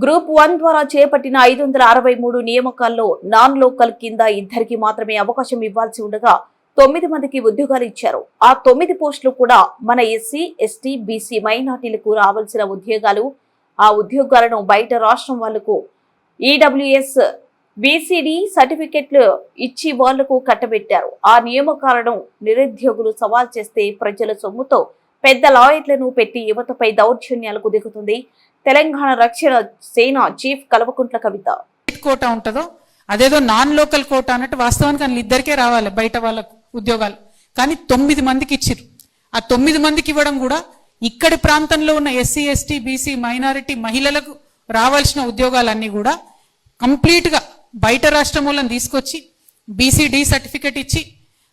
Group 1 ద్వారా చేపట్టిన 563 నియామకాల్లో non local కింద 2 మాత్రమే అవకాశం ఇవ్వాల్సి ఉండగా 9 మందికి ఉద్యోగాలు ఇచ్చారు. ఆ 9 పోస్టులు కూడా మన ఎస్సీ, ఎస్టీ, బీసీ మైనార్టీలకు రావాల్సిన ఉద్యోగాలు. ఆ ఉద్యోగాలను బయట రాష్ట్రం వాళ్లకు ఈడబ్ల్యూఎస్, బీసీడీ సర్టిఫికెట్లు ఇచ్చి వాళ్లకు కట్టబెట్టారు. ఆ నియామకాలను నిరుద్యోగులు సవాల్ చేస్తే ప్రజల సొమ్ముతో పెద్ద లాయర్లను పెట్టి యువతపై దౌర్జన్యాలకు దిగుతుంది తెలంగాణ రక్షణ సేన చీఫ్ కల్వకుంట్ల కవిత. కోటా ఉంటుందో అదేదో నాన్ లోకల్ కోటా అన్నట్టు వాస్తవానికి అందులో 2 రావాలి బయట వాళ్ళకు ఉద్యోగాలు, కానీ 9 మందికి ఇచ్చిర్రు. ఆ 9 మందికి ఇవ్వడం కూడా ఇక్కడి ప్రాంతంలో ఉన్న ఎస్సీ, ఎస్టీ, బీసీ మైనారిటీ మహిళలకు రావాల్సిన ఉద్యోగాలన్నీ కూడా కంప్లీట్గా బయట రాష్ట్రం వాళ్ళని తీసుకొచ్చి బీసీడీ సర్టిఫికెట్ ఇచ్చి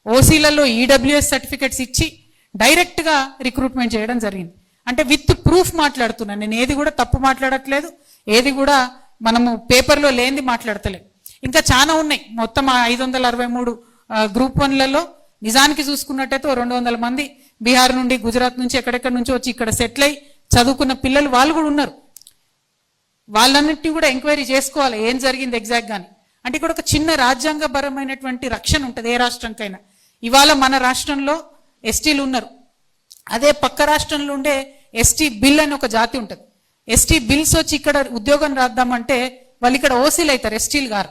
ఓసీలలో ఈడబ్ల్యూఎస్ సర్టిఫికెట్స్ ఇచ్చి డైరెక్ట్గా రిక్రూట్మెంట్ చేయడం జరిగింది. అంటే విత్ ప్రూఫ్ మాట్లాడుతున్నాను నేను, ఏది కూడా తప్పు మాట్లాడట్లేదు, ఏది కూడా మనము పేపర్లో లేనిది మాట్లాడతలేదు. ఇంకా చాలా ఉన్నాయి. మొత్తం 563 గ్రూప్ 1లలో నిజానికి చూసుకున్నట్టయితే 200 మంది బీహార్ నుండి, గుజరాత్ నుంచి, ఎక్కడెక్కడి నుంచి వచ్చి ఇక్కడ సెటిల్ అయి చదువుకున్న పిల్లలు వాళ్ళు కూడా ఉన్నారు. వాళ్ళన్నింటినీ కూడా ఎంక్వైరీ చేసుకోవాలి ఏం జరిగింది ఎగ్జాక్ట్ గాని. అంటే ఇక్కడ ఒక చిన్న రాజ్యాంగపరమైనటువంటి రక్షణ ఉంటుంది ఏ రాష్ట్రంకైనా. ఇవాళ మన రాష్ట్రంలో ఎస్టీలు ఉన్నారు, అదే పక్క రాష్ట్రంలో ఉండే ఎస్టీ బిల్ అని ఒక జాతి ఉంటుంది. ఎస్టీ బిల్స్ వచ్చి ఇక్కడ ఉద్యోగం రాద్దామంటే వాళ్ళు ఇక్కడ ఓసీలు అవుతారు, ఎస్టీలు గారు.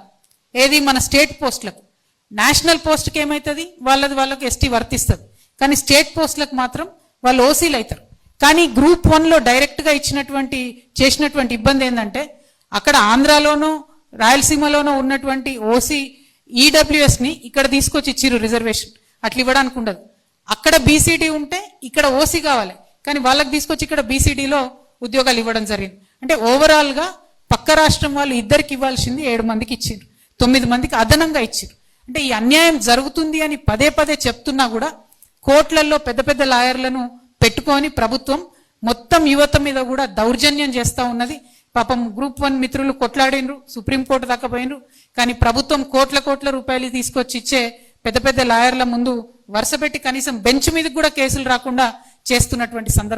ఏది మన స్టేట్ పోస్టులకు. నేషనల్ పోస్ట్కి ఏమవుతుంది, వాళ్ళకు ఎస్టీ వర్తిస్తుంది, కానీ స్టేట్ పోస్టులకు మాత్రం వాళ్ళు ఓసీలు అవుతారు. కానీ గ్రూప్ 1లో డైరెక్ట్గా చేసినటువంటి ఇబ్బంది ఏంటంటే అక్కడ ఆంధ్రాలోనూ రాయలసీమలోనూ ఉన్నటువంటి ఓసీ ఈడబ్ల్యూఎస్ని ఇక్కడ తీసుకొచ్చి ఇచ్చిర్రు రిజర్వేషన్. అట్లా ఇవ్వడానికి ఉండదు. అక్కడ బీసీడీ ఉంటే ఇక్కడ ఓసీ కావాలి, కానీ వాళ్ళకి తీసుకొచ్చి ఇక్కడ బీసీడీలో ఉద్యోగాలు ఇవ్వడం జరిగింది. అంటే ఓవరాల్గా పక్క రాష్ట్రం వాళ్ళు 2కి ఇవ్వాల్సింది 7 మందికి ఇచ్చారు, 9 మందికి అదనంగా ఇచ్చారు. అంటే ఈ అన్యాయం జరుగుతుంది అని పదే పదే చెప్తున్నా కూడా కోర్టులలో పెద్ద పెద్ద లాయర్లను పెట్టుకొని ప్రభుత్వం మొత్తం యువత మీద కూడా దౌర్జన్యం చేస్తూ ఉన్నది. పాపం గ్రూప్ 1 మిత్రులు కొట్లాడినరు, సుప్రీంకోర్టు దాకా పోయినరు, కానీ ప్రభుత్వం కోట్ల రూపాయలు తీసుకొచ్చి ఇచ్చే పెద్ద పెద్ద లాయర్ల ముందు వరుస పెట్టి కనీసం బెంచ్ మీదకి కూడా కేసులు రాకుండా చేస్తున్నటువంటి సందర్భం.